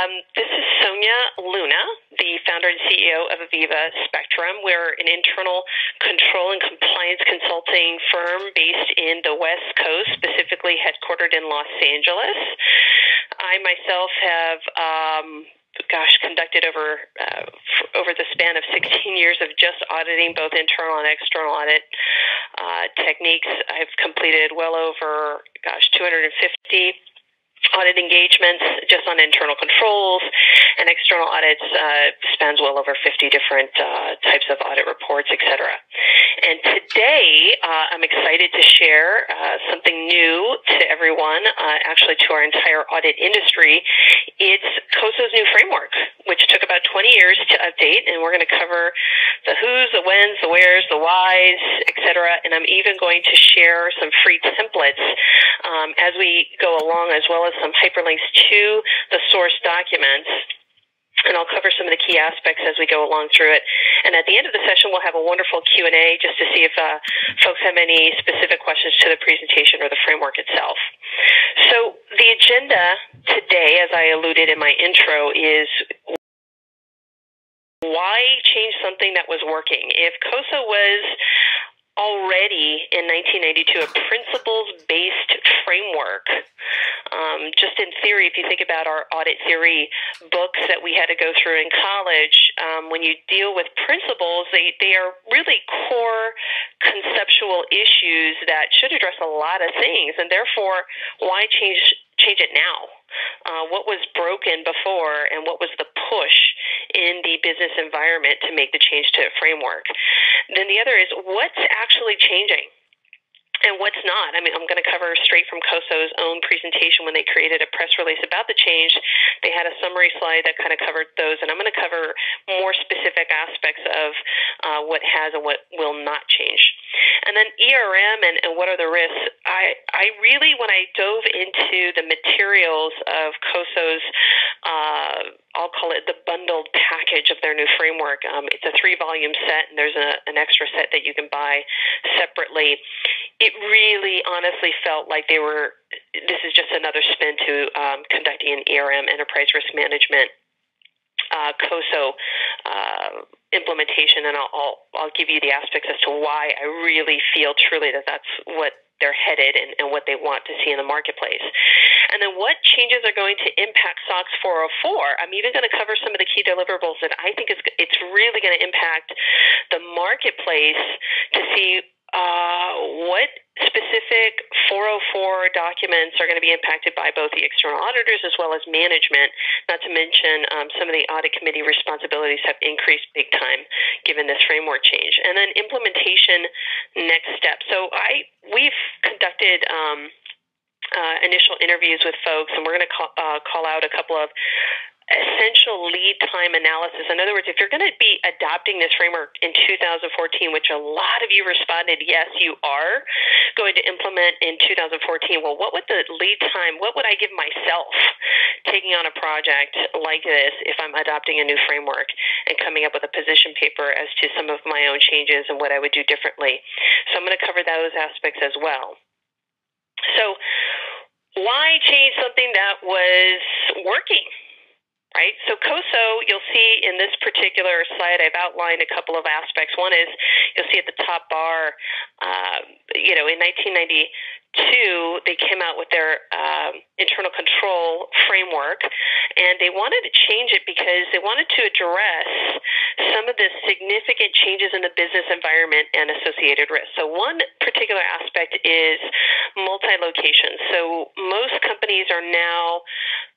This is Sonia Luna, the founder and CEO of Aviva Spectrum. We're an internal control and compliance consulting firm based in the West Coast, specifically headquartered in Los Angeles. I myself have conducted over the span of 16 years of just auditing both internal and external audit techniques. I've completed well over 250 audit engagements just on internal controls, and external audits spans well over 50 different types of audit reports, etc. And today, I'm excited to share something new to everyone, actually to our entire audit industry. It's COSO's new framework, which took about 20 years to update, and we're going to cover the who's, the when's, the where's, the why's, etc. And I'm even going to share some free templates as we go along, as well as some hyperlinks to the source documents. And I'll cover some of the key aspects as we go along through it. And at the end of the session, we'll have a wonderful Q&A just to see if folks have any specific questions to the presentation or the framework itself. So the agenda today, as I alluded in my intro, is why change something that was working? If COSO was already in 1992 a principles-based framework, just in theory, if you think about our audit theory books that we had to go through in college, when you deal with principles, they are really core conceptual issues that should address a lot of things, and therefore, why change it now? What was broken before, and what was the push in the business environment to make the change to a framework? Then the other is, what's actually changing and what's not? I mean, I'm going to cover straight from COSO's own presentation when they created a press release about the change. They had a summary slide that kind of covered those, and I'm going to cover more specific aspects of what has and what will not change. And then ERM and what are the risks? I really, when I dove into the materials of COSO's, I'll call it the bundled package of their new framework. It's a 3-volume set, and there's an extra set that you can buy separately. It really honestly felt like this is just another spin to conducting an ERM, enterprise risk management, COSO implementation, and I'll give you the aspects as to why I really feel truly that that's what they're headed and what they want to see in the marketplace. And then what changes are going to impact SOX 404? I'm even going to cover some of the key deliverables that I think it's really going to impact the marketplace to see what specific 404 documents are going to be impacted by both the external auditors as well as management, not to mention some of the audit committee responsibilities have increased big time given this framework change. And then implementation next step. So we've conducted initial interviews with folks, and we're going to call out a couple of essential lead time analysis. In other words, if you're going to be adopting this framework in 2014, which a lot of you responded, yes, you are going to implement in 2014, well, what would the lead time, what would I give myself taking on a project like this if I'm adopting a new framework and coming up with a position paper as to some of my own changes and what I would do differently? So I'm going to cover those aspects as well. So why change something that was working? Right? So COSO, you'll see in this particular slide, I've outlined a couple of aspects. One is, you'll see at the top bar, in 1992, they came out with their internal control framework, and they wanted to change it because they wanted to address some of the significant changes in the business environment and associated risks. So one particular aspect is multi-location. So most companies are now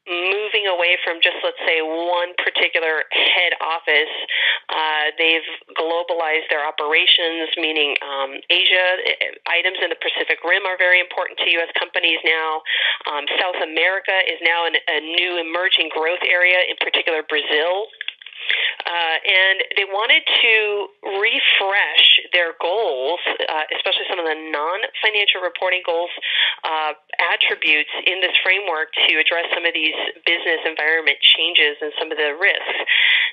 moving away from just, let's say, one particular head office. They've globalized their operations, meaning Asia. Items in the Pacific Rim are very important to U.S. companies now. South America is now a new emerging growth area, in particular Brazil. And they wanted to refresh their goals, especially some of the non-financial reporting goals, attributes in this framework to address some of these business environment changes and some of the risks.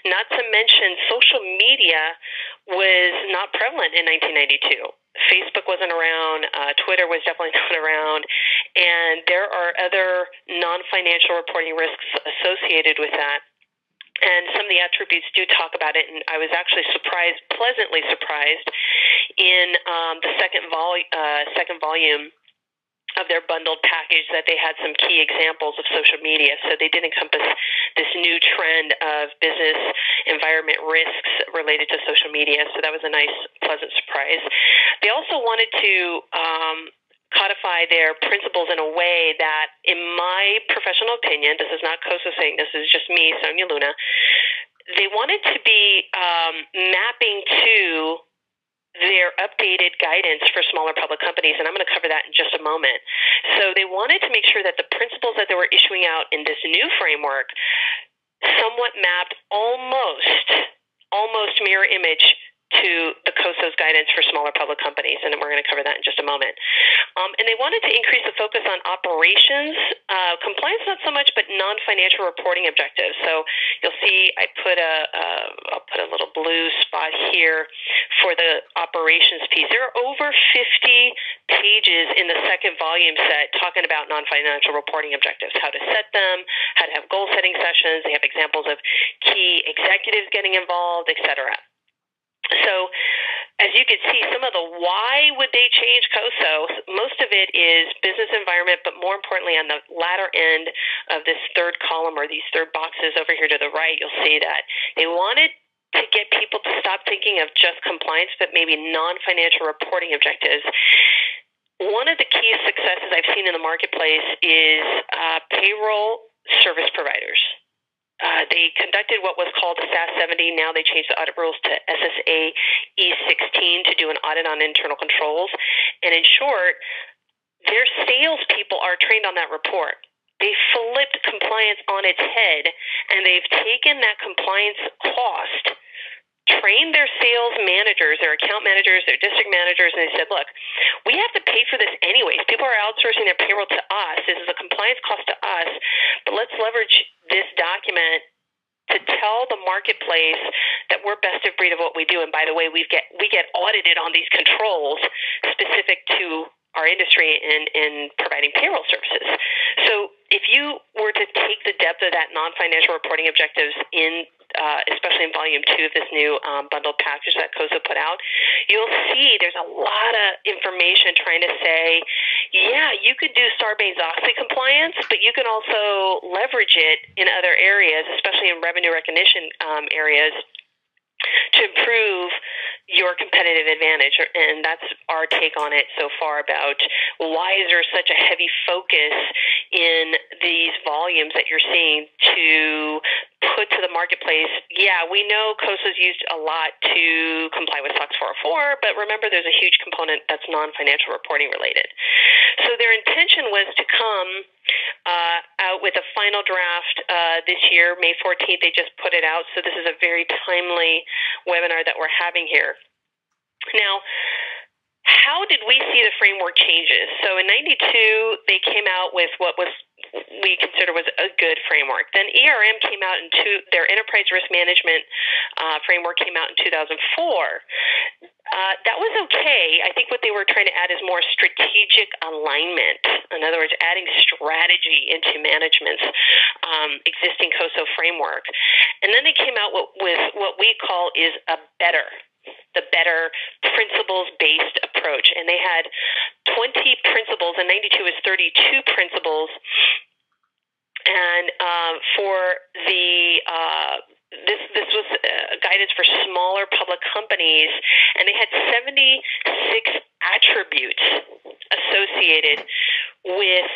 Not to mention social media was not prevalent in 1992. Facebook wasn't around, Twitter was definitely not around, and there are other non-financial reporting risks associated with that. And some of the attributes do talk about it, and I was actually pleasantly surprised, in the second volume of their bundled package that they had some key examples of social media. So they did encompass this new trend of business environment risks related to social media. So that was a nice, pleasant surprise. They also wanted to codify their principles in a way that, in my professional opinion, this is not COSO saying, this is just me, Sonia Luna, they wanted to be mapping to their updated guidance for smaller public companies, and I'm going to cover that in just a moment. So they wanted to make sure that the principles that they were issuing out in this new framework somewhat mapped almost mirror image to the COSO's guidance for smaller public companies, and we're going to cover that in just a moment. And they wanted to increase the focus on operations, compliance not so much, but non-financial reporting objectives. So you'll see I'll put a little blue spot here for the operations piece. There are over 50 pages in the second volume set talking about non-financial reporting objectives, how to set them, how to have goal-setting sessions. They have examples of key executives getting involved, et cetera. So, as you can see, some of the why would they change COSO, most of it is business environment, but more importantly, on the latter end of this third column or these third boxes over here to the right, you'll see that they wanted to get people to stop thinking of just compliance, but maybe non-financial reporting objectives. One of the key successes I've seen in the marketplace is payroll service providers. They conducted what was called a SAS 70. Now they changed the audit rules to SSA E16 to do an audit on internal controls. And in short, their salespeople are trained on that report. They flipped compliance on its head, and they've taken that compliance cost, trained their sales managers, their account managers, their district managers, and they said, look, we have to pay for this anyways. People are outsourcing their payroll to us. This is a compliance cost to us, but let's leverage this document to tell the marketplace that we're best of breed of what we do. And by the way, we get audited on these controls specific to our industry in providing payroll services. So if you were to take the depth of that non-financial reporting objectives in especially in volume 2 of this new bundled package that COSO put out, you'll see there's a lot of information trying to say, yeah, you could do Sarbanes-Oxley compliance, but you can also leverage it in other areas, especially in revenue recognition areas, to improve your competitive advantage. And that's our take on it so far about why is there such a heavy focus in these volumes that you're seeing to put to the marketplace. Yeah, we know COSO's used a lot to comply with SOX 404, but remember there's a huge component that's non-financial reporting related. So their intention was to come out with a final draft this year, May 14th. They just put it out, so this is a very timely webinar that we're having here. Now, how did we see the framework changes? So in 92, they came out with what we consider was a good framework. Then ERM came out their enterprise risk management framework came out in 2004. That was okay. I think what they were trying to add is more strategic alignment. In other words, adding strategy into management's existing COSO framework. And then they came out with what we call is the better principles-based approach. And they had 20 principles, and 92 is 32 principles. And for the this was guidance for smaller public companies, and they had 76 attributes associated with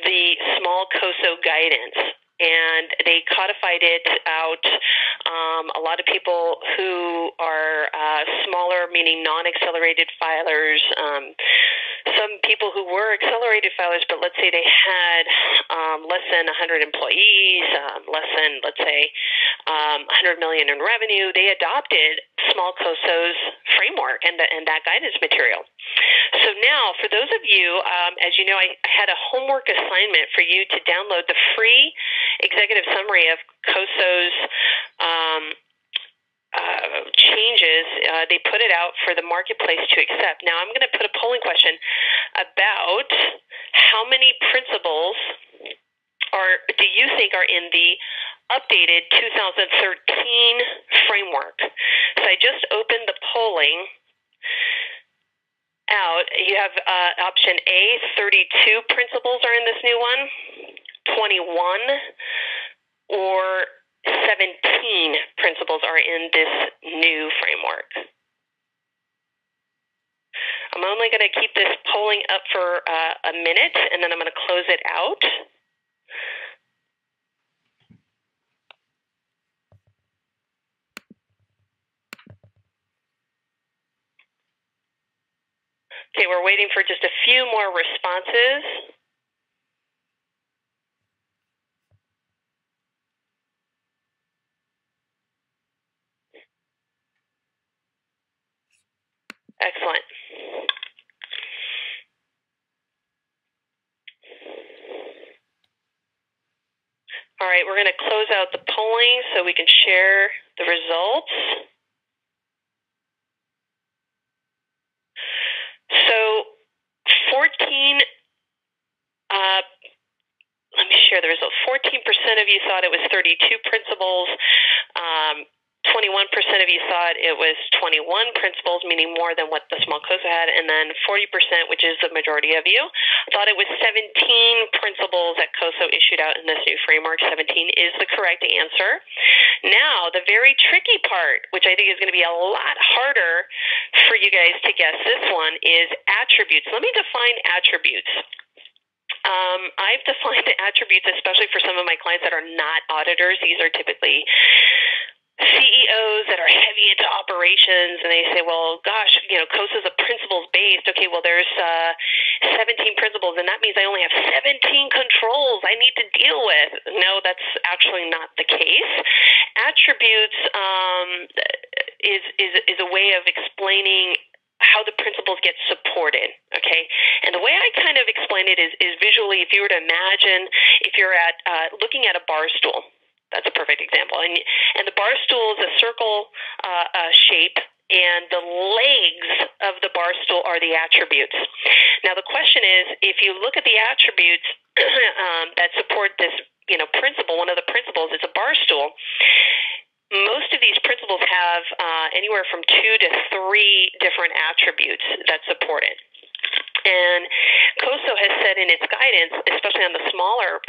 the small COSO guidance. And they codified it out. A lot of people who are smaller, meaning non-accelerated filers, some people who were accelerated filers, but let's say they had less than 100 employees, less than, let's say, 100 million in revenue, they adopted small COSO's framework and that guidance material. So now, for those of you, as you know, I had a homework assignment for you to download the free executive summary of COSO's changes, they put it out for the marketplace to accept. Now, I'm going to put a polling question about how many principles do you think are in the updated 2013 framework? So I just opened the polling out. You have option A, 32 principles are in this new one, 21, or 17 principles are in this new framework. I'm only going to keep this polling up for a minute, and then I'm going to close it out. Okay, we're waiting for just a few more responses. Excellent. All right, we're going to close out the polling so we can share the results. So 14, let me share the results. 14% of you thought it was 32 principles. 21% of you thought it was 21 principles, meaning more than what the small COSO had, and then 40%, which is the majority of you, thought it was 17 principles that COSO issued out in this new framework. 17 is the correct answer. Now, the very tricky part, which I think is going to be a lot harder for you guys to guess this one, is attributes. Let me define attributes. I've defined attributes, especially for some of my clients that are not auditors. These are typically CEOs that are heavy into operations, and they say, well, gosh, COSO is a principles-based. Okay, well, there's 17 principles, and that means I only have 17 controls I need to deal with. No, that's actually not the case. Attributes is a way of explaining how the principles get supported, okay? And the way I kind of explain it is visually. If you were to imagine, if you're looking at a bar stool, that's a perfect example. And the bar stool is a circle shape, and the legs of the bar stool are the attributes. Now, the question is, if you look at the attributes that support this, principle, one of the principles, it's a bar stool. Most of these principles have anywhere from 2 to 3 different attributes that support it. And COSO has said in its guidance, especially on the smaller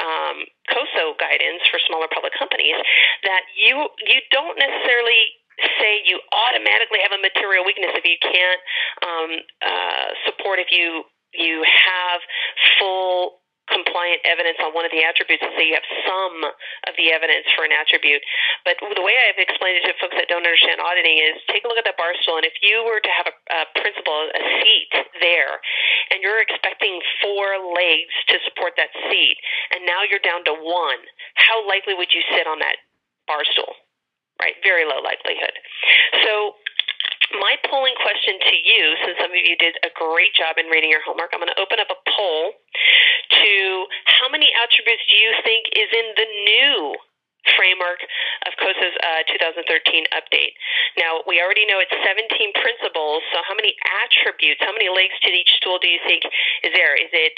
COSO guidance for smaller public companies, that you don't necessarily say you automatically have a material weakness if you can't support, if you have full compliant evidence on one of the attributes, and say you have some of the evidence for an attribute. But the way I've explained it to folks that don't understand auditing is take a look at that bar stool, and if you were to have a principle, a seat there, and you're expecting 4 legs to support that seat, and now you're down to 1, how likely would you sit on that bar stool? Right? Very low likelihood. So my polling question to you, since some of you did a great job in reading your homework, I'm going to open up a poll to how many attributes do you think is in the new framework of COSO's 2013 update. Now, we already know it's 17 principles, so how many attributes, how many legs to each stool do you think is there? Is it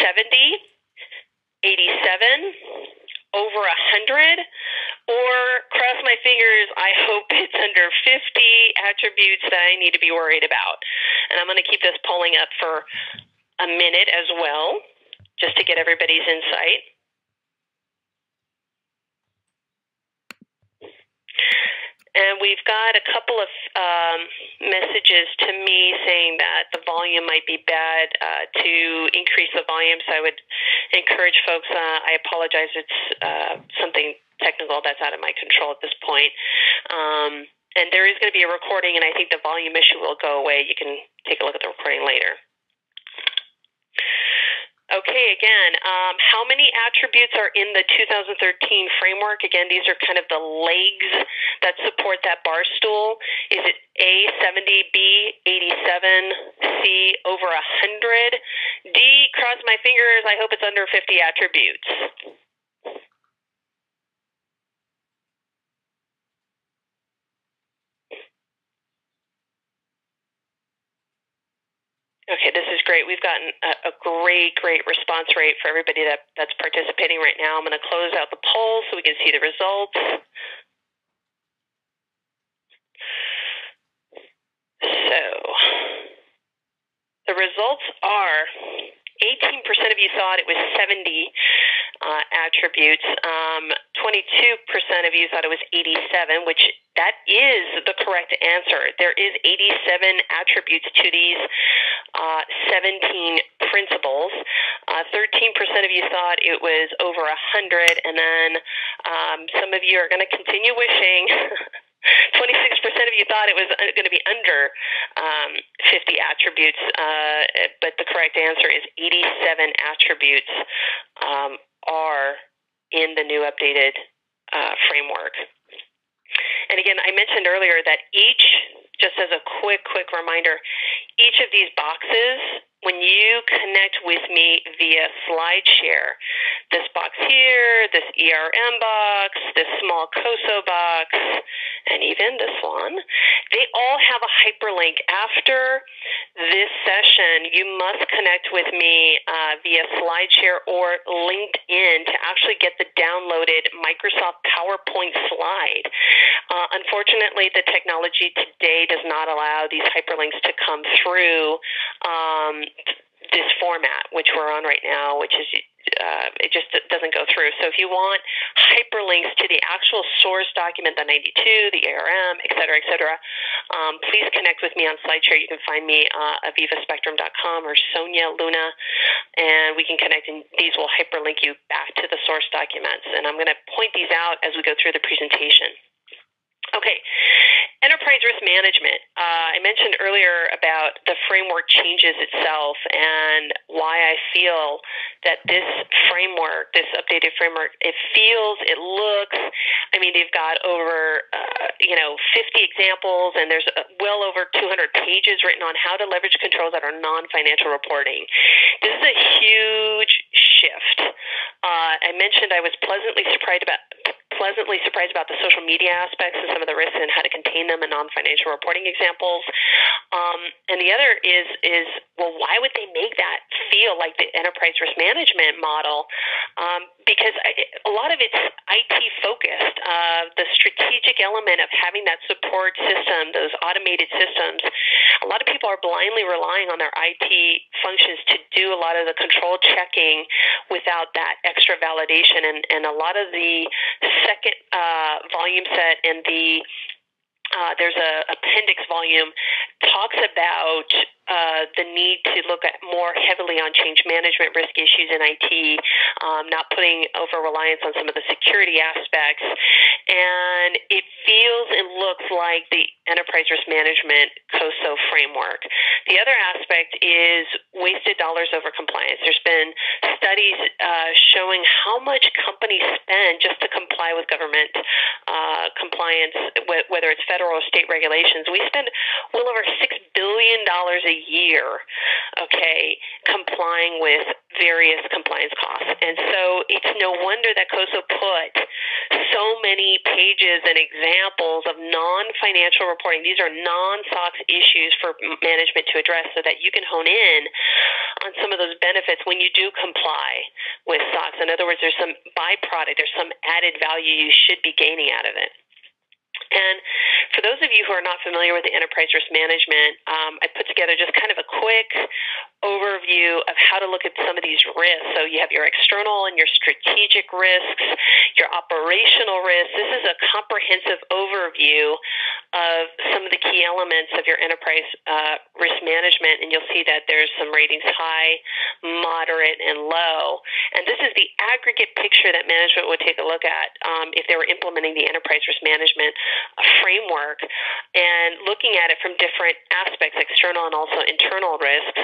70, 87, over 100, or cross my fingers, I hope it's under 50 attributes that I need to be worried about? And I'm going to keep this polling up for a minute as well, just to get everybody's insight. And we've got a couple of messages to me saying that the volume might be bad. To increase the volume, so I would encourage folks, I apologize, it's something technical that's out of my control at this point. And there is going to be a recording, and I think the volume issue will go away. You can take a look at the recording later. Okay, again, how many attributes are in the 2013 framework? Again, these are kind of the legs that support that bar stool. Is it A, 70, B, 87, C, over 100, D, cross my fingers, I hope it's under 50 attributes? Okay, this is great. We've gotten a great response rate for everybody that's participating right now. I'm going to close out the poll so we can see the results. So the results are 18% of you thought it was 70 attributes. 22% of you thought it was 87, which that is the correct answer. There is 87 attributes to these 17 principles. 13% of you thought it was over 100, and then some of you are going to continue wishing. 26% of you thought it was going to be under 50 attributes, but the correct answer is 87 attributes are in the new updated framework. And again, I mentioned earlier that each, just as a quick reminder, each of these boxes, when you connect with me via SlideShare, this box here, this ERM box, this small COSO box, and even this one, they all have a hyperlink. After this session, you must connect with me via SlideShare or LinkedIn to actually get the downloaded Microsoft PowerPoint slide. Unfortunately, the technology today does not allow these hyperlinks to come through this format, which we're on right now, which is it just doesn't go through. So if you want hyperlinks to the actual source document, the 92, the ARM, et cetera, please connect with me on SlideShare. You can find me avivaspectrum.com or Sonia Luna, and we can connect, and these will hyperlink you back to the source documents. And I'm going to point these out as we go through the presentation. Okay, enterprise risk management. I mentioned earlier about the framework changes itself and why I feel that this framework, this updated framework, it looks, they've got over, 50 examples, and there's well over 200 pages written on how to leverage controls that are non-financial reporting. This is a huge shift. I mentioned I was pleasantly surprised about the social media aspects and some of the risks and how to contain them in non-financial reporting examples. And the other is, well, why would they make that feel like the enterprise risk management model? Because a lot of it's IT focused. The strategic element of having that support system, those automated systems, a lot of people are blindly relying on their IT functions to do a lot of the control checking without that extra validation. And a lot of the second volume set and there's a appendix volume talks about the need to look at more heavily on change management risk issues in IT, not putting over reliance on some of the security aspects. And it feels and looks like the enterprise risk management COSO framework. The other aspect is wasted dollars over compliance. There's been studies showing how much companies spend just to comply with government compliance, whether it's federal or state regulations. We spend well over $6 billion a year, complying with various compliance costs. And so it's no wonder that COSO put so many pages and examples of non-financial reporting. These are non-SOX issues for management to address so that you can hone in on some of those benefits when you do comply with SOX. In other words, there's some byproduct, there's some added value you should be gaining out of it. And for those of you who are not familiar with the enterprise risk management, I put together just kind of a quick overview of how to look at some of these risks. So you have your external and your strategic risks, your operational risks. This is a comprehensive overview of some of the key elements of your enterprise risk management, and you'll see that there's some ratings high, moderate, and low. And this is the aggregate picture that management would take a look at if they were implementing the enterprise risk management framework and looking at it from different aspects, external and also internal risks.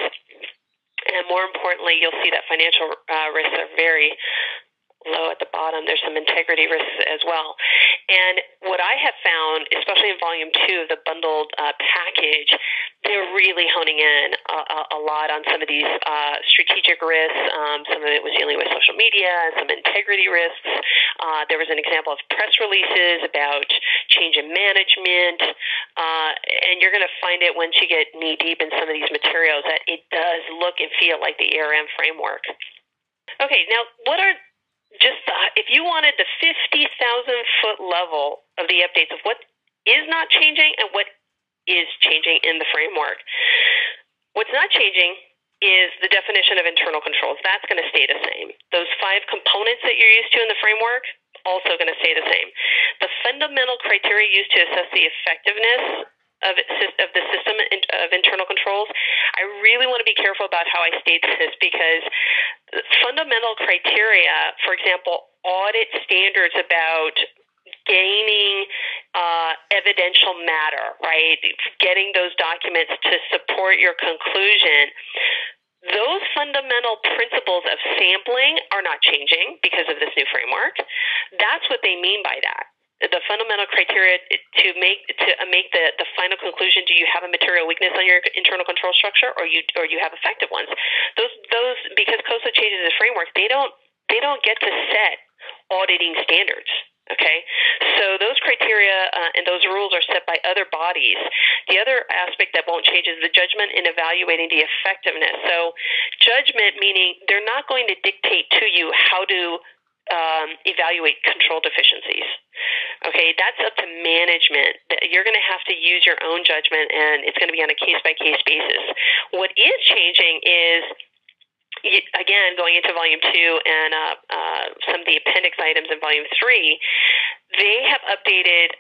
And more importantly, you'll see that financial risks are very low at the bottom. There's some integrity risks as well. And what I have found, especially in Volume 2 of the bundled package, they're really honing in a lot on some of these strategic risks. Some of it was dealing with social media and some integrity risks. There was an example of press releases about change in management, and you're going to find it once you get knee-deep in some of these materials that it does look and feel like the ARM framework. Okay, now what are if you wanted the 50,000-foot level of the updates of what is not changing and what is changing in the framework. What's not changing is the definition of internal controls. That's going to stay the same. Those 5 components that you're used to in the framework, also going to stay the same. The fundamental criteria used to assess the effectiveness of the system of internal controls, I really want to be careful about how I state this because fundamental criteria, for example, audit standards about gaining evidential matter, right? Getting those documents to support your conclusion. Those fundamental principles of sampling are not changing because of this new framework. That's what they mean by that. The fundamental criteria to make the final conclusion: do you have a material weakness on your internal control structure, or you have effective ones? Those because COSO changes the framework, they don't get to set auditing standards. Okay, so those criteria and those rules are set by other bodies. The other aspect that won't change is the judgment in evaluating the effectiveness. So judgment meaning they're not going to dictate to you how to evaluate control deficiencies. Okay, that's up to management. You're going to have to use your own judgment, and it's going to be on a case-by-case basis. What is changing is, again, going into Volume 2 and some of the appendix items in Volume 3, they have updated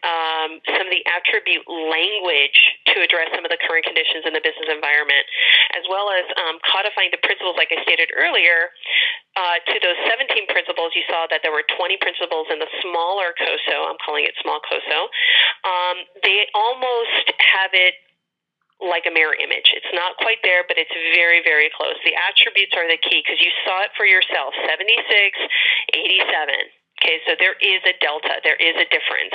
some of the attribute language to address some of the current conditions in the business environment, as well as codifying the principles, like I stated earlier. To those 17 principles, you saw that there were 20 principles in the smaller COSO. I'm calling it small COSO. They almost have it like a mirror image. It's not quite there, but it's very, very close. The attributes are the key because you saw it for yourself, 76, 87. Okay, so there is a delta. There is a difference.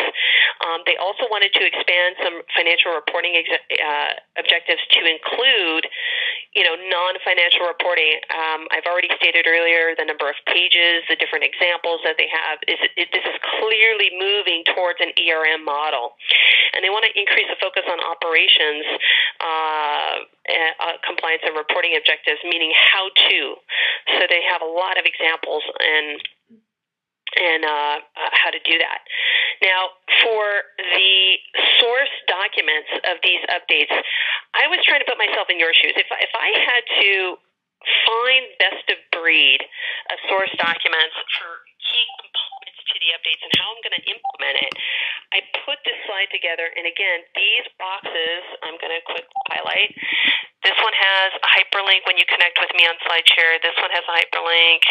They also wanted to expand some financial reporting objectives to include, non-financial reporting. I've already stated earlier the number of pages, the different examples that they have. This is clearly moving towards an ERM model. And they want to increase the focus on operations, compliance and reporting objectives, meaning how to. So they have a lot of examples and how to do that. Now, for the source documents of these updates, I was trying to put myself in your shoes. If I had to find best of breed of source documents for key components to the updates and how I'm going to implement it, I put this slide together. And again, these boxes, I'm going to quick highlight. This one has a hyperlink when you connect with me on SlideShare. This one has a hyperlink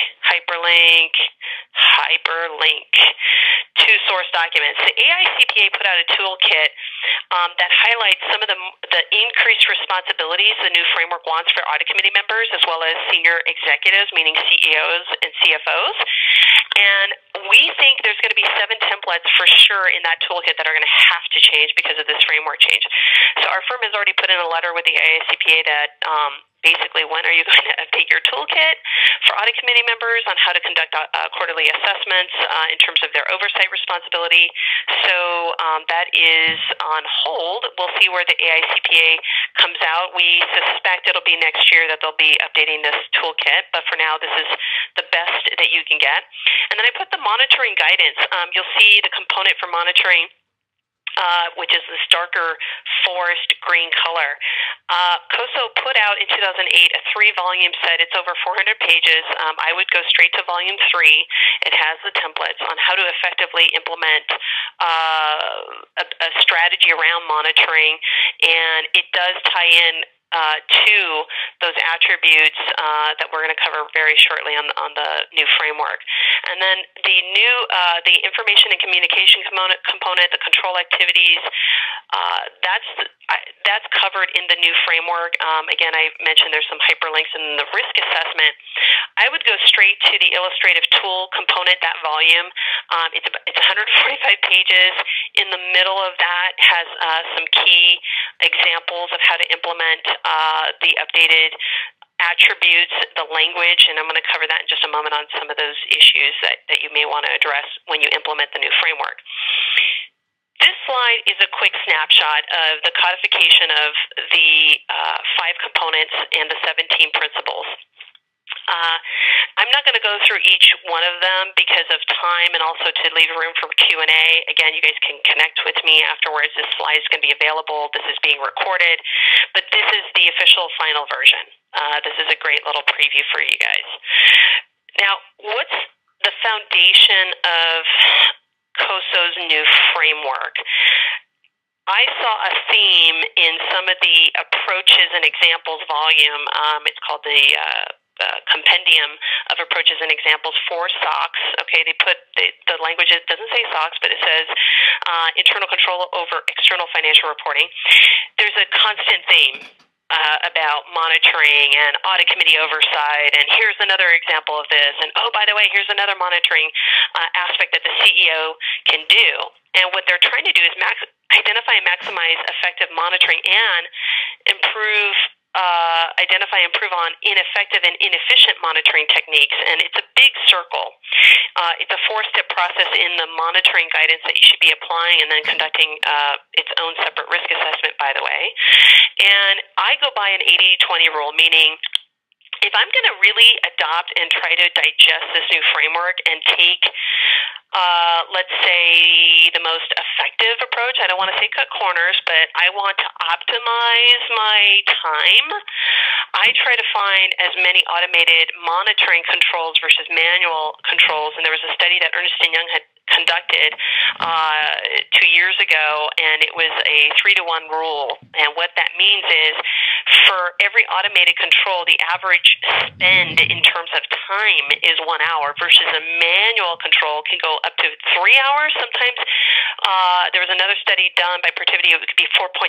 to source documents. The AICPA put out a toolkit that highlights some of the increased responsibilities the new framework wants for audit committee members as well as senior executives, meaning CEOs and CFOs. And we think there's going to be 7 templates for sure in that toolkit that are going to have to change because of this framework change. So our firm has already put in a letter with the AICPA that basically, when are you going to update your toolkit for audit committee members on how to conduct quarterly assessments in terms of their oversight responsibility? So that is on hold. We'll see where the AICPA comes out. We suspect it'll be next year that they'll be updating this toolkit, but for now, this is the best that you can get. And then I put the monitoring guidance. You'll see the component for monitoring, which is this darker forest green color. COSO put out in 2008 a 3-volume set. It's over 400 pages. I would go straight to Volume 3. It has the templates on how to effectively implement a strategy around monitoring, and it does tie in to those attributes that we're going to cover very shortly on the new framework. And then the information and communication component, the control activities, that's covered in the new framework. Again, I mentioned there's some hyperlinks in the risk assessment. I would go straight to the illustrative tool component, that volume. It's 145 pages. In the middle of that has some key examples of how to implement the updated attributes, the language, and I'm going to cover that in just a moment on some of those issues that you may want to address when you implement the new framework. This slide is a quick snapshot of the codification of the 5 components and the 17 principles. I'm not going to go through each one of them because of time and also to leave room for Q&A. Again, you guys can connect with me afterwards. This slide is going to be available. This is being recorded, but this is the official final version. This is a great little preview for you guys. Now, what's the foundation of COSO's new framework? I saw a theme in some of the approaches and examples volume. It's called the Compendium of Approaches and Examples for SOX. Okay, they put the language, it doesn't say SOX, but it says internal control over external financial reporting. There's a constant theme about monitoring and audit committee oversight, and here's another example of this, and oh, by the way, here's another monitoring aspect that the CEO can do. And what they're trying to do is identify and maximize effective monitoring and identify and improve on ineffective and inefficient monitoring techniques. And it's a big circle. It's a 4-step process in the monitoring guidance that you should be applying and then conducting its own separate risk assessment, by the way. And I go by an 80-20 rule, meaning if I'm going to really adopt and try to digest this new framework and take let's say the most effective approach, I don't want to say cut corners, but I want to optimize my time. I try to find as many automated monitoring controls versus manual controls, and there was a study that Ernst & Young had conducted 2 years ago, and it was a 3-to-1 rule. And what that means is for every automated control, the average spend in terms of time is 1 hour versus a manual control can go up to 3 hours. Sometimes there was another study done by Protiviti, it could be 4.5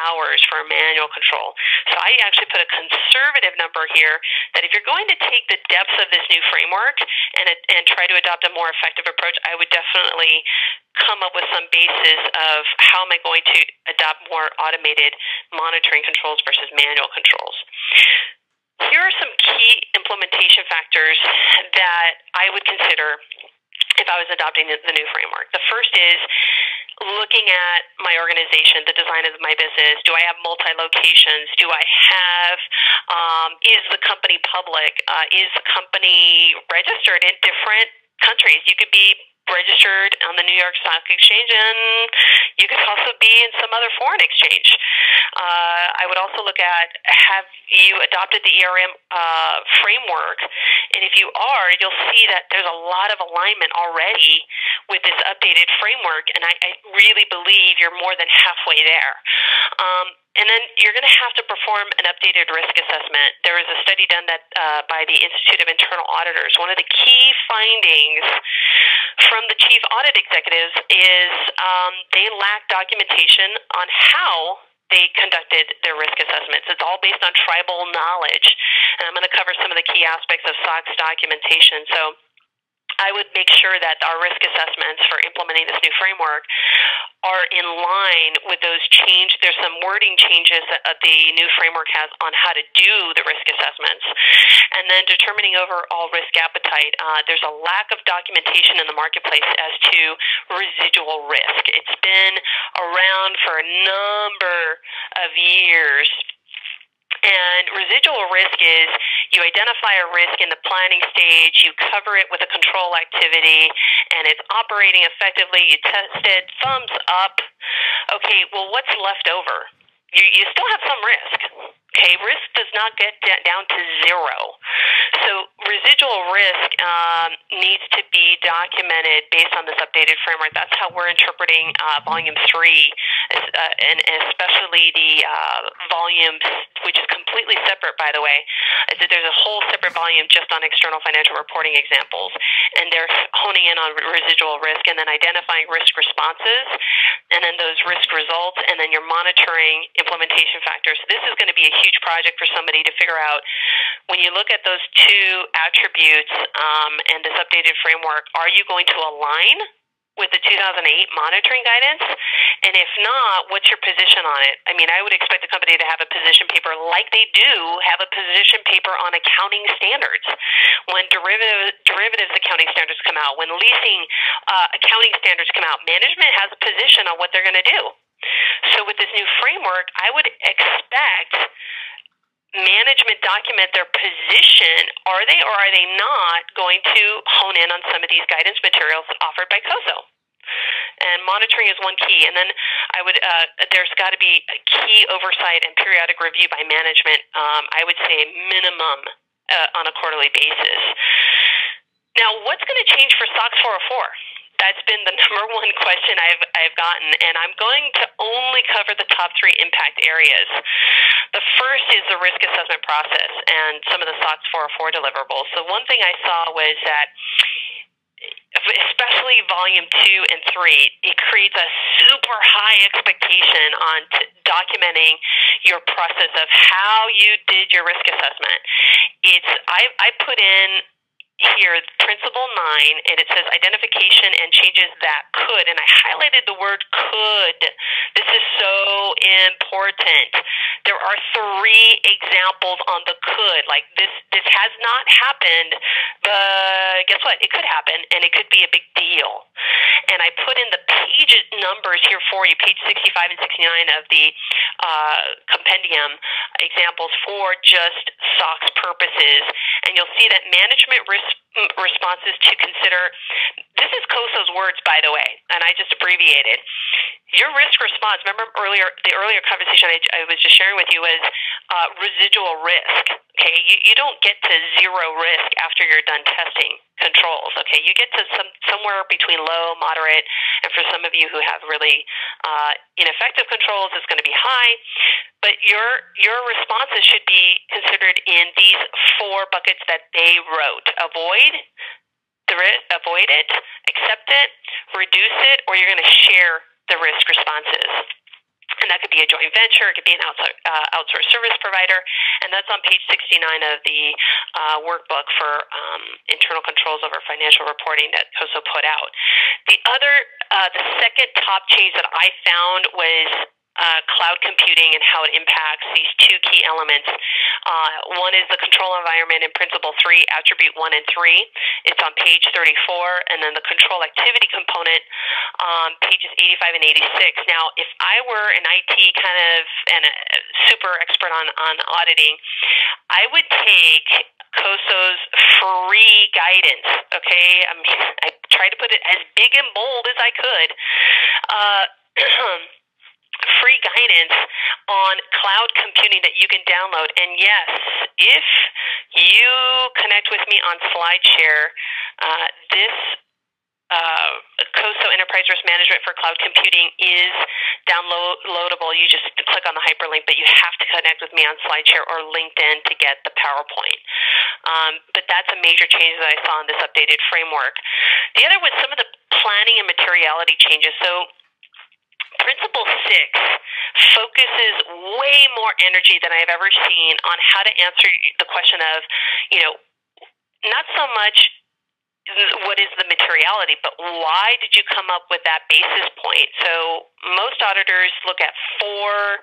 hours for a manual control. So I actually put a conservative number here that if you're going to take the depths of this new framework and try to adopt a more effective approach, I would definitely come up with some basis of how am I going to adopt more automated monitoring controls versus manual controls. Here are some key implementation factors that I would consider if I was adopting the new framework. The first is looking at my organization, the design of my business. Do I have multi-locations? Do I have, is the company public? Is the company registered in different countries? You could be registered on the New York Stock Exchange, and you could also be in some other foreign exchange. I would also look at, have you adopted the ERM framework? And if you are, you'll see that there's a lot of alignment already with this updated framework, and I really believe you're more than halfway there. And then you're going to have to perform an updated risk assessment. There was a study done that by the Institute of Internal Auditors. One of the key findings from the chief audit executives is they lack documentation on how they conducted their risk assessments. It's all based on tribal knowledge. And I'm going to cover some of the key aspects of SOX documentation. So I would make sure that our risk assessments for implementing this new framework are in line with those change. There's some wording changes that the new framework has on how to do the risk assessments. And then determining overall risk appetite. There's a lack of documentation in the marketplace as to residual risk. It's been around for a number of years. And residual risk is you identify a risk in the planning stage, you cover it with a control activity, and it's operating effectively, you test it, thumbs up. Okay, well, what's left over? You still have some risk. Okay, risk does not get down to zero. So residual risk needs to be documented based on this updated framework. That's how we're interpreting Volume 3, and especially the volume, which is completely separate, by the way. There's a whole separate volume just on external financial reporting examples, and they're honing in on residual risk and then identifying risk responses, and then those risk results, and then you're monitoring implementation factors. This is going to be a huge project for somebody to figure out. When you look at those two attributes and this updated framework, are you going to align with the 2008 monitoring guidance? And if not, what's your position on it? I mean, I would expect the company to have a position paper like they do have a position paper on accounting standards. When derivatives accounting standards come out, when leasing accounting standards come out, management has a position on what they're going to do. So with this new framework, I would expect management document their position. Are they or are they not going to hone in on some of these guidance materials offered by COSO? And monitoring is one key. And then I would there's got to be a key oversight and periodic review by management. I would say minimum on a quarterly basis. Now, what's going to change for SOX 404? That's been the number one question I've gotten, and I'm going to only cover the top 3 impact areas. The first is the risk assessment process and some of the SOX 404 deliverables. So one thing I saw was that, especially volume 2 and 3, it creates a super high expectation on documenting your process of how you did your risk assessment. I put in here principle 9, and it says identification and changes that could, and I highlighted the word could. This is so important. There are 3 examples on the could. Like this has not happened, but guess what? It could happen, and it could be a big deal. And I put in the page numbers here for you, page 65 and 69 of the compendium examples for just SOX purposes. And you'll see that management responses to consider. This is COSO's words, by the way, and I just abbreviated. Your risk response, remember the earlier conversation I was just sharing with you was residual risk. Okay, you don't get to zero risk after you're done testing controls. Okay, you get to somewhere between low, moderate, and for some of you who have really ineffective controls, it's going to be high. But your responses should be considered in these 4 buckets that they wrote: avoid it, accept it, reduce it, or you're going to share the risk responses. And that could be a joint venture, it could be an outsourced service provider, and that's on page 69 of the workbook for internal controls over financial reporting that COSO put out. The second top change that I found was cloud computing and how it impacts these 2 key elements. One is the control environment in Principle 3, Attribute 1 and 3. It's on page 34, and then the control activity component on pages 85 and 86. Now, if I were an IT kind of and a super expert on auditing, I would take COSO's free guidance, okay? I tried to put it as big and bold as I could. Free guidance on cloud computing that you can download. And yes, if you connect with me on SlideShare, this COSO Enterprise Risk Management for Cloud Computing is downloadable. You just click on the hyperlink, but you have to connect with me on SlideShare or LinkedIn to get the PowerPoint. But that's a major change that I saw in this updated framework. The other was some of the planning and materiality changes. So Principle 6 focuses way more energy than I've ever seen on how to answer the question of, not so much what is the materiality, but why did you come up with that basis point? So most auditors look at 4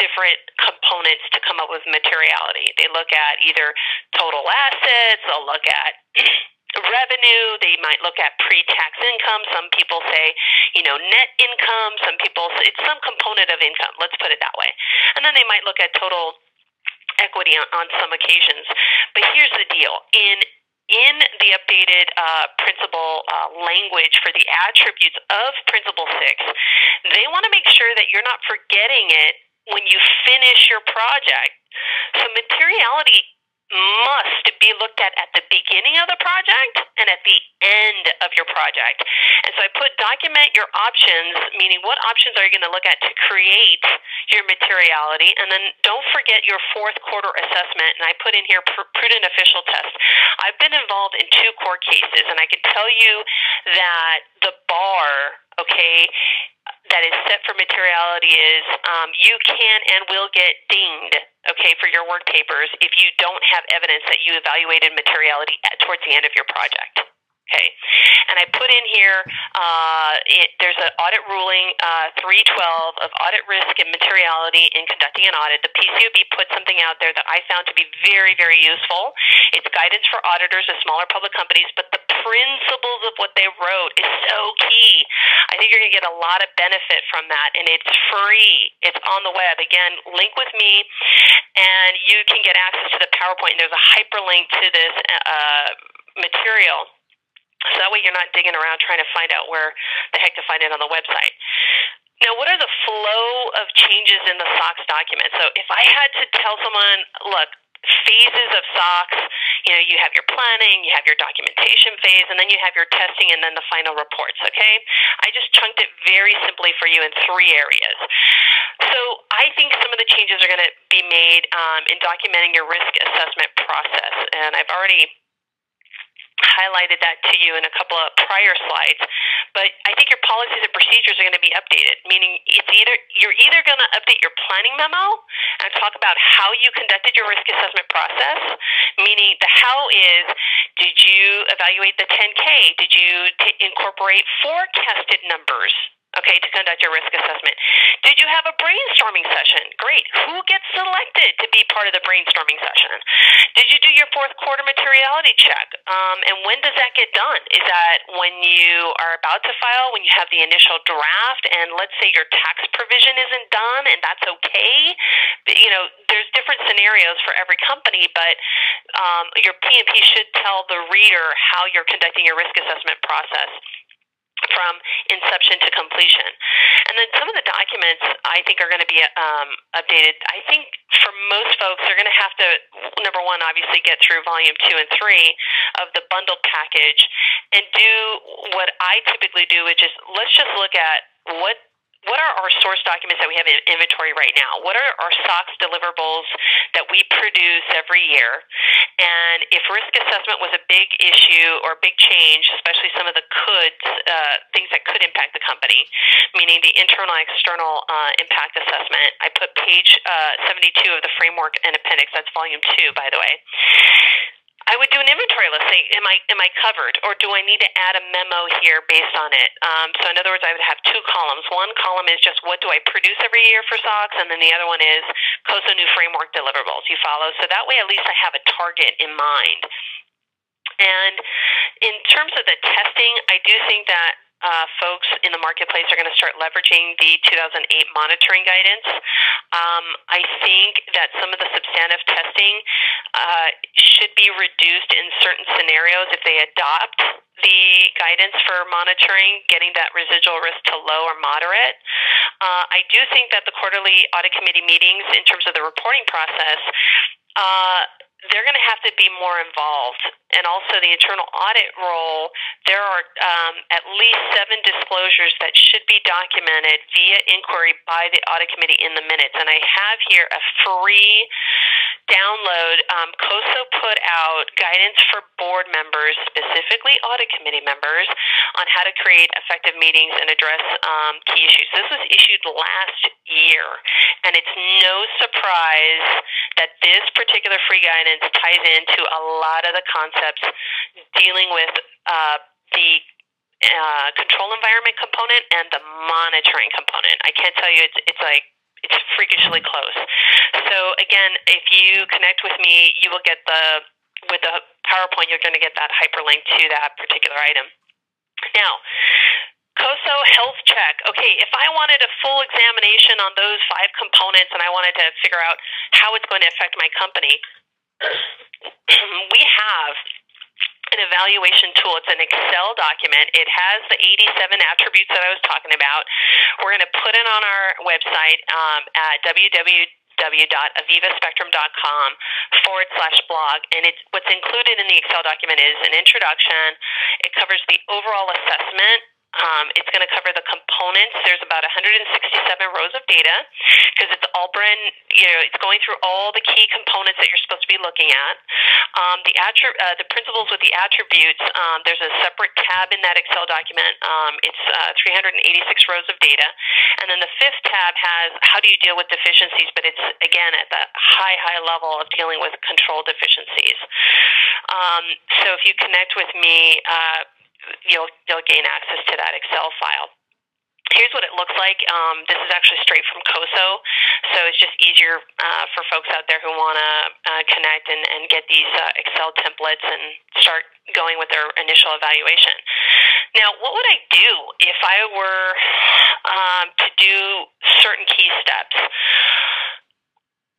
different components to come up with materiality. They look at either total assets, they'll look at revenue, they might look at pre-tax income. Some people say, net income. Some people say it's some component of income. Let's put it that way. And then they might look at total equity on some occasions. But here's the deal. In the updated principle language for the attributes of Principle 6, they want to make sure that you're not forgetting it when you finish your project. So materiality must be looked at the beginning of the project and at the end of your project. And so I put document your options, meaning what options are you going to look at to create your materiality, and then don't forget your 4th quarter assessment. And I put in here prudent official test. I've been involved in 2 court cases, and I can tell you that the bar, that is set for materiality is you can and will get dinged, for your work papers if you don't have evidence that you evaluated materiality towards the end of your project. Okay, and I put in here, there's an audit ruling 312 of audit risk and materiality in conducting an audit. The PCOB put something out there that I found to be very, very useful. It's guidance for auditors of smaller public companies, but the principles of what they wrote is so key. I think you're going to get a lot of benefit from that, and it's free. It's on the web. Again, link with me, and you can get access to the PowerPoint. There's a hyperlink to this material. So that way you're not digging around trying to find out where the heck to find it on the website. Now, what are the flow of changes in the SOX document? So if I had to tell someone, look, phases of SOX, you have your planning, you have your documentation phase, and then you have your testing and then the final reports, okay? I just chunked it very simply for you in 3 areas. So I think some of the changes are going to be made in documenting your risk assessment process, and I've already highlighted that to you in a couple of prior slides, but I think your policies and procedures are going to be updated, meaning you're either going to update your planning memo and talk about how you conducted your risk assessment process, meaning the how is, did you evaluate the 10K? Did you incorporate forecasted numbers? Okay, to conduct your risk assessment. Did you have a brainstorming session? Great. Who gets selected to be part of the brainstorming session? Did you do your fourth quarter materiality check? And when does that get done? Is that when you are about to file, when you have the initial draft, and let's say your tax provision isn't done, and that's okay? There's different scenarios for every company, but your P&P should tell the reader how you're conducting your risk assessment process from inception to completion. And then some of the documents I think are going to be updated. I think for most folks, they're going to have to, number one, obviously get through volume 2 and 3 of the bundled package and do what I typically do, which is let's just look at what are our source documents that we have in inventory right now? What are our SOX deliverables that we produce every year? And if risk assessment was a big issue or a big change, especially some of the things that could impact the company, meaning the internal and external impact assessment, I put page 72 of the framework and appendix. That's volume 2, by the way. I would do an inventory list. Say, am I covered, or do I need to add a memo here based on it? So in other words, I would have 2 columns. One column is just what do I produce every year for SOX, and then the other one is COSO new framework deliverables. You follow? So that way, at least I have a target in mind. And in terms of the testing, I do think that folks in the marketplace are going to start leveraging the 2008 monitoring guidance. I think that some of the substantive testing should be reduced in certain scenarios if they adopt the guidance for monitoring, getting that residual risk to low or moderate. I do think that the quarterly audit committee meetings, in terms of the reporting process, they're going to have to be more involved. And also the internal audit role, there are at least 7 disclosures that should be documented via inquiry by the audit committee in the minutes. And I have here a free download. COSO put out guidance for board members, specifically audit committee members, on how to create effective meetings and address key issues. This was issued last year, and it's no surprise that this particular free guidance ties into a lot of the concepts dealing with the control environment component and the monitoring component. I can't tell you, it's freakishly close. So again, if you connect with me, you will get with the PowerPoint, you're going to get that hyperlink to that particular item. Now, COSO health check. Okay, if I wanted a full examination on those 5 components and I wanted to figure out how it's going to affect my company, we have an evaluation tool. It's an Excel document. It has the 87 attributes that I was talking about. We're going to put it on our website at www.avivaspectrum.com/blog. And what's included in the Excel document is an introduction. It covers the overall assessment. It's going to cover the components. There's about 167 rows of data because it's all it's going through all the key components that you're supposed to be looking at. The principles with the attributes, there's a separate tab in that Excel document. It's 386 rows of data. And then the 5th tab has how do you deal with deficiencies, but it's, again, at the high level of dealing with control deficiencies. So if you connect with me, you'll gain access to that Excel file. Here's what it looks like. This is actually straight from COSO, so it's just easier for folks out there who want to connect and get these Excel templates and start going with their initial evaluation. Now, what would I do if I were to do certain key steps?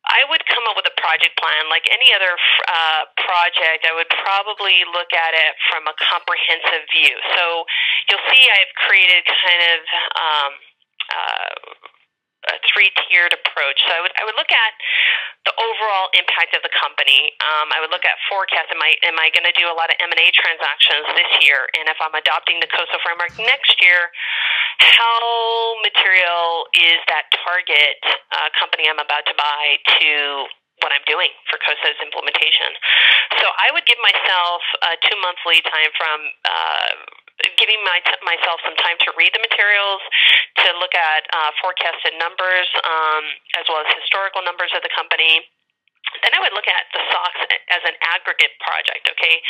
I would come up with a project plan. Like any other project, I would probably look at it from a comprehensive view. So you'll see I've created kind of a three-tiered approach. So I would look at the overall impact of the company. I would look at forecast. Am I going to do a lot of M&A transactions this year? And if I'm adopting the COSO framework next year, how material is that target company I'm about to buy to what I'm doing for COSO's implementation? So I would give myself a 2-month lead time from giving myself some time to read the materials, to look at forecasted numbers, as well as historical numbers of the company. Then I would look at the SOX as an aggregate project, okay?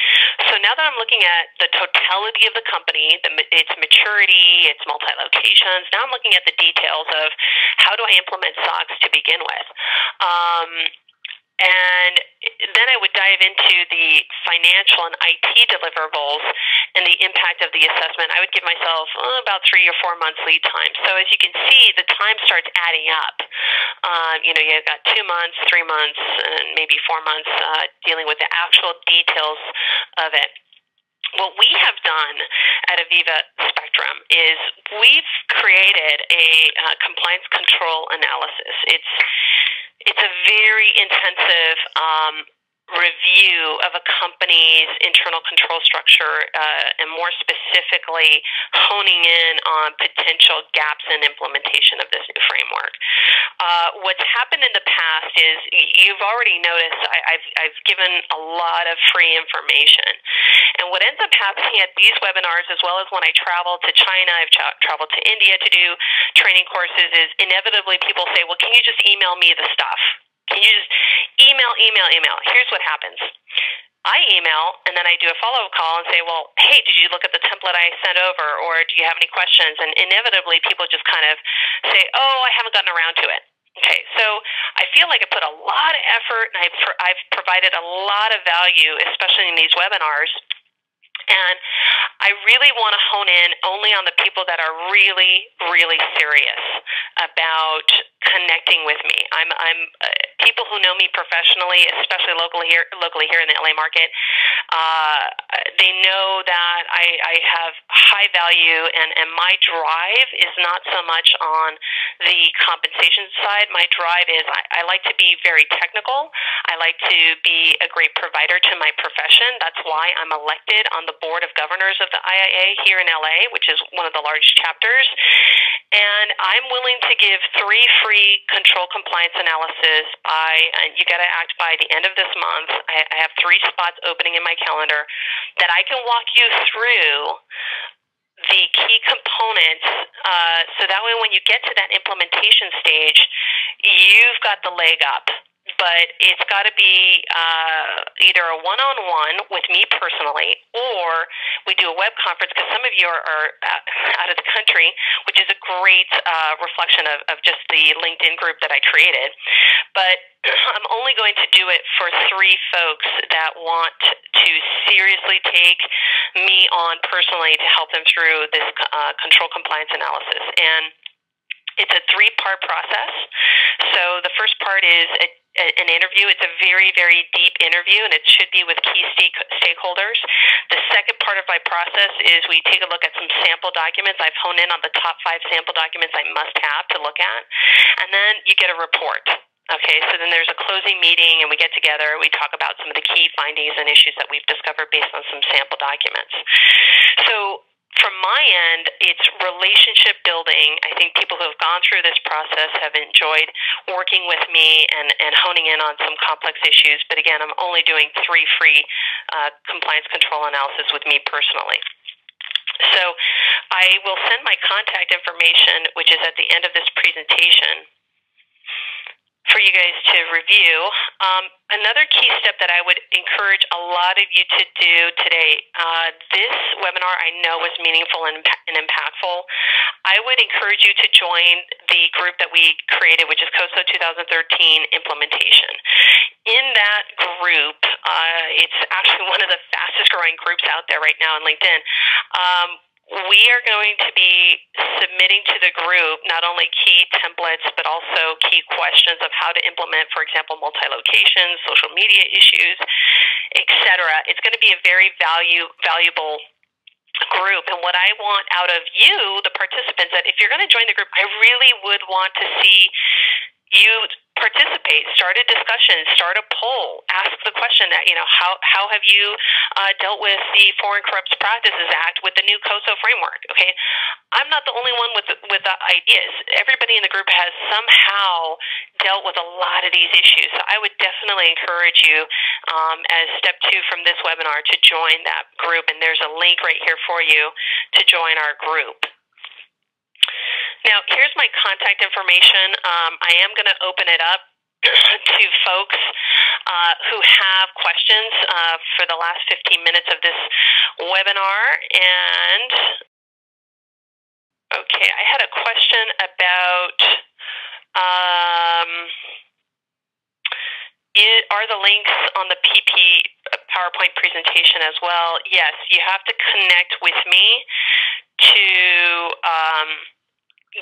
So now that I'm looking at the totality of the company, its maturity, its multi-locations, now I'm looking at the details of how do I implement SOX to begin with. And then I would dive into the financial and IT deliverables and the impact of the assessment. I would give myself about 3 or 4 months lead time. So as you can see, the time starts adding up. You've got 2 months, 3 months, and maybe 4 months dealing with the actual details of it. What we have done at Aviva Spectrum is we've created a compliance control analysis. It's a very intensive review of a company's internal control structure, and more specifically honing in on potential gaps in implementation of this new framework. What's happened in the past is you've already noticed I've given a lot of free information. And what ends up happening at these webinars, as well as when I travel to China, I've traveled to India to do training courses, is inevitably people say, well, can you just email me the stuff? Can you just email? Here's what happens. I email, and then I do a follow-up call and say, well, hey, did you look at the template I sent over, or do you have any questions? And inevitably, people just kind of say, oh, I haven't gotten around to it. Okay, so I feel like I put a lot of effort, and I've provided a lot of value, especially in these webinars. And I really want to hone in only on the people that are really, really serious about connecting with me. I'm people who know me professionally, especially locally here in the LA market. They know that I have high value, and my drive is not so much on the compensation side. My drive is I like to be very technical. I like to be a great provider to my profession. That's why I'm elected on the board of governors of the IIA here in LA, which is one of the large chapters. And I'm willing to give 3 free control compliance analysis and you got to act by the end of this month. I have 3 spots opening in my calendar that I can walk you through the key components, so that way when you get to that implementation stage, you've got the leg up. But it's got to be either a one-on-one with me personally, or we do a web conference, because some of you are out of the country, which is a great reflection of just the LinkedIn group that I created. But I'm only going to do it for 3 folks that want to seriously take me on personally to help them through this control compliance analysis. And it's a 3-part process. So the first part is an interview. It's a very, very deep interview, and it should be with key stakeholders. The second part of my process is we take a look at some sample documents. I've honed in on the top 5 sample documents I must have to look at. And then you get a report. Okay, so then there's a closing meeting, and we get together. We talk about some of the key findings and issues that we've discovered based on some sample documents. So from my end, it's relationship building. I think people who have gone through this process have enjoyed working with me and honing in on some complex issues. But again, I'm only doing 3 free compliance control analysis with me personally. So I will send my contact information, which is at the end of this presentation. for you guys to review. Another key step that I would encourage a lot of you to do today, this webinar I know was meaningful and impactful. I would encourage you to join the group that we created, which is COSO 2013 Implementation. In that group, it's actually one of the fastest growing groups out there right now on LinkedIn. We are going to be submitting to the group not only key templates, but also key questions of how to implement, for example, multi-location, social media issues, etc. It's going to be a very valuable group. And what I want out of you, the participants, that if you're going to join the group, I really would want to see you participate, start a discussion, start a poll, ask the question that, how have you dealt with the Foreign Corrupt Practices Act with the new COSO framework? Okay, I'm not the only one with the ideas. Everybody in the group has somehow dealt with a lot of these issues. So I would definitely encourage you as step 2 from this webinar to join that group. And there's a link right here for you to join our group. Now, here's my contact information. I am going to open it up to folks who have questions for the last 15 minutes of this webinar. And, okay, I had a question about, are the links on the PP PowerPoint presentation as well? Yes, you have to connect with me to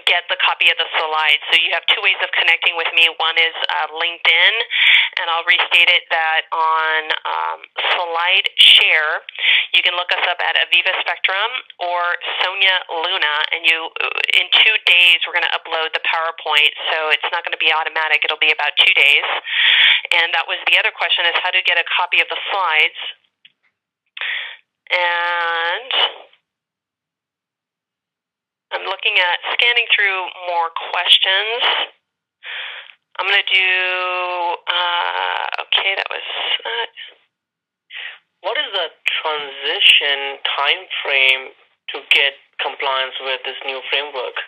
get the copy of the slides. So you have 2 ways of connecting with me. One is LinkedIn, and I'll restate it that on slide share, you can look us up at Aviva Spectrum or Sonia Luna, and in 2 days we're going to upload the PowerPoint, so it's not going to be automatic. It'll be about 2 days. And that was the other question, is how to get a copy of the slides. And I'm looking at scanning through more questions. I'm going to do, okay, that was that. What is the transition time frame to get compliance with this new framework?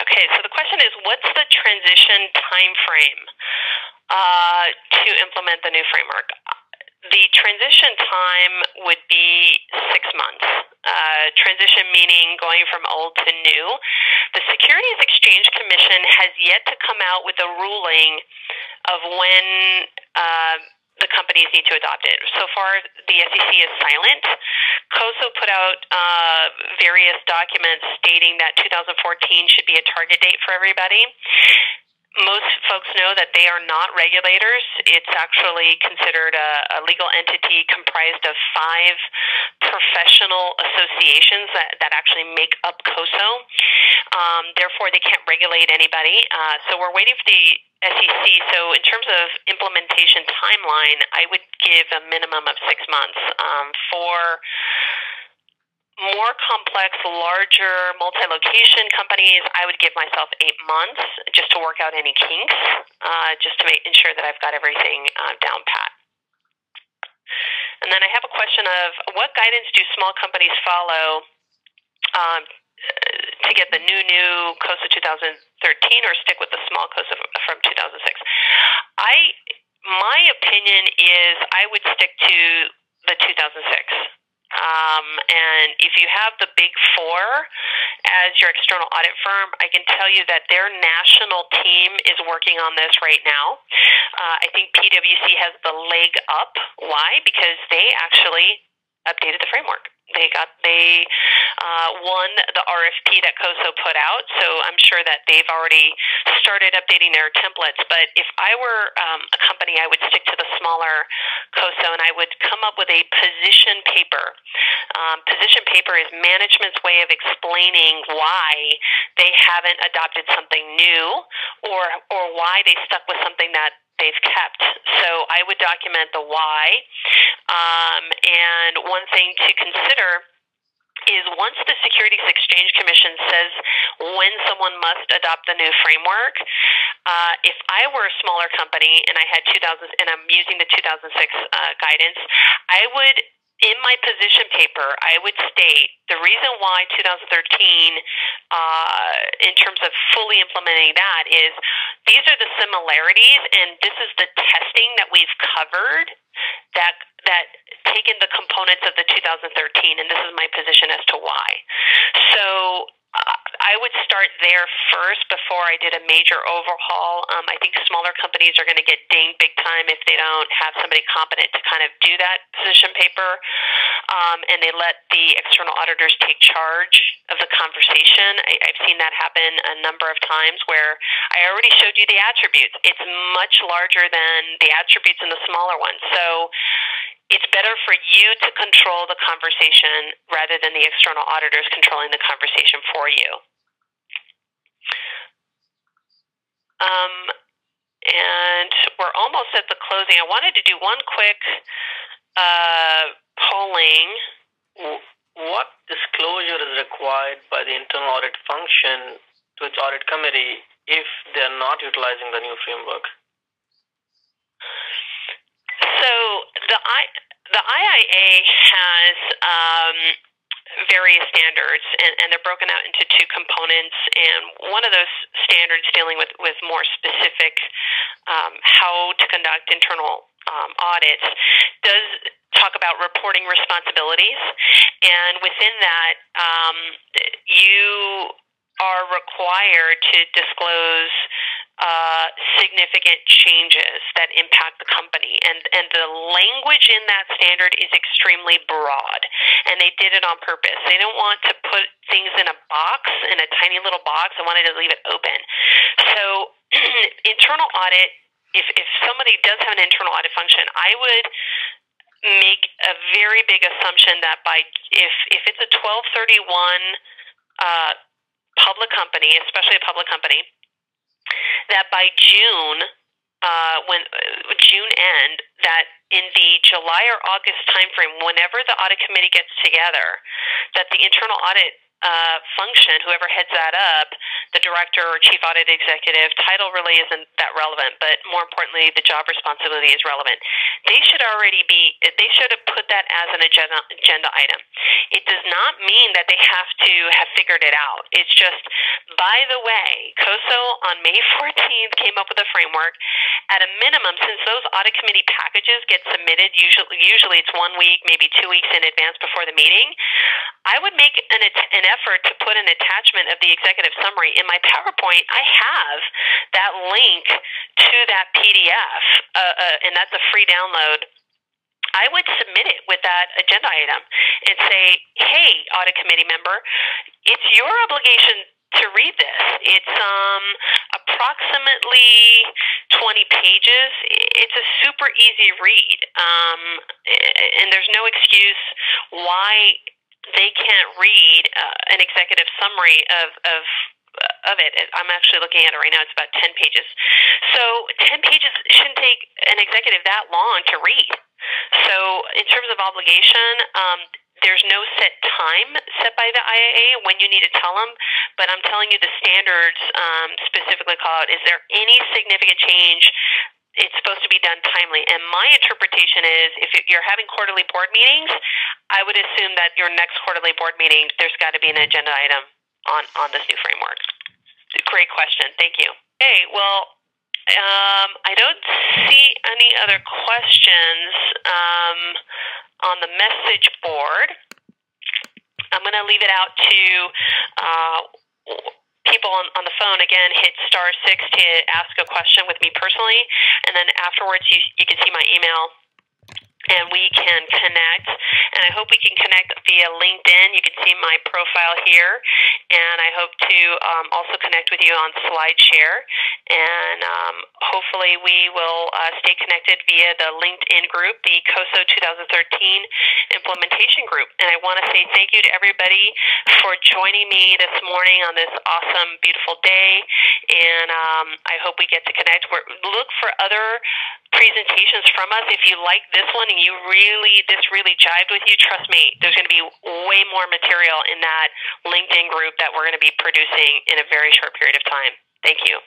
Okay, so the question is, what's the transition time frame to implement the new framework? The transition time would be 6 months. Transition meaning going from old to new. The Securities Exchange Commission has yet to come out with a ruling of when the companies need to adopt it. So far, the SEC is silent. COSO put out various documents stating that 2014 should be a target date for everybody. Most folks know that they are not regulators. It's actually considered a legal entity comprised of 5 professional associations that actually make up COSO. Therefore, they can't regulate anybody. So we're waiting for the SEC. So in terms of implementation timeline, I would give a minimum of 6 months. For more complex, larger, multi-location companies, I would give myself 8 months just to work out any kinks, just to ensure that I've got everything down pat. And then I have a question of, what guidance do small companies follow to get the new COSO 2013, or stick with the small COSO from 2006? My opinion is I would stick to the 2006. And if you have the Big Four as your external audit firm, I can tell you that their national team is working on this right now. I think PwC has the leg up. Why? Because they actually updated the framework. They won the RFP that COSO put out, so I'm sure that they've already started updating their templates. But if I were a company, I would stick to the smaller COSO, and I would come up with a position paper. Position paper is management's way of explaining why they haven't adopted something new, or why they stuck with something that they've kept. So I would document the why. And one thing to consider is, once the Securities Exchange Commission says when someone must adopt the new framework, if I were a smaller company and I had and I'm using the 2006 guidance, I would, in my position paper, I would state the reason why 2013, in terms of fully implementing that, is These are the similarities, and this is the testing that we've covered that taken the components of the 2013, and this is my position as to why. So I would start there first before I did a major overhaul. I think smaller companies are going to get dinged big time if they don't have somebody competent to kind of do that position paper, and they let the external auditors take charge of the conversation. I've seen that happen a number of times where I already showed you the attributes. It's much larger than the attributes in the smaller ones. So it's better for you to control the conversation rather than the external auditors controlling the conversation for you. And we're almost at the closing. I wanted to do one quick polling. What disclosure is required by the internal audit function to its audit committee if they're not utilizing the new framework? So the IIA has various standards, and they're broken out into two components. And one of those standards dealing with more specific how to conduct internal audits does talk about reporting responsibilities. And within that, you are required to disclose significant changes that impact the company. And the language in that standard is extremely broad, and they did it on purpose. They don't want to put things in a box, in a tiny little box. They wanted to leave it open. So internal audit, if somebody does have an internal audit function, I would make a very big assumption that if it's a 1231 public company, especially a public company, that by June, when June end, that in the July or August timeframe, whenever the audit committee gets together, that the internal audit function, whoever heads that up, the director or chief audit executive, title really isn't that relevant, but more importantly, the job responsibility is relevant. They should have put that as an agenda item. It does not mean that they have to have figured it out. It's just, by the way, COSO on May 14th came up with a framework. At a minimum, since those audit committee packages get submitted, usually it's 1 week, maybe 2 weeks in advance before the meeting, I would make an effort to put an attachment of the executive summary. In my PowerPoint, I have that link to that PDF, and that's a free download. I would submit it with that agenda item and say, hey, audit committee member, it's your obligation to read this. It's approximately 20 pages. It's a super easy read, and there's no excuse why they can't read an executive summary of it. I'm actually looking at it right now. It's about 10 pages. So 10 pages shouldn't take an executive that long to read. So in terms of obligation, there's no set time set by the IAA when you need to tell them, but I'm telling you the standards specifically call out, is there any significant change? It's supposed to be done timely. And my interpretation is, if you're having quarterly board meetings, I would assume that your next quarterly board meeting, there's got to be an agenda item on this new framework. Great question. Thank you. Okay, well, I don't see any other questions on the message board. I'm going to leave it out to people on the phone. Again, hit *6 to ask a question with me personally, and then afterwards you can see my email and we can connect. And I hope we can connect via LinkedIn. You can see my profile here, and I hope to also connect with you on SlideShare. And hopefully we will stay connected via the LinkedIn group, the COSO 2013 implementation group. And I want to say thank you to everybody for joining me this morning on this awesome, beautiful day. And I hope we get to connect. Look for other presentations from us. If you like this one and this really jived with you, trust me, there's going to be way more material in that LinkedIn group that we're going to be producing in a very short period of time. Thank you.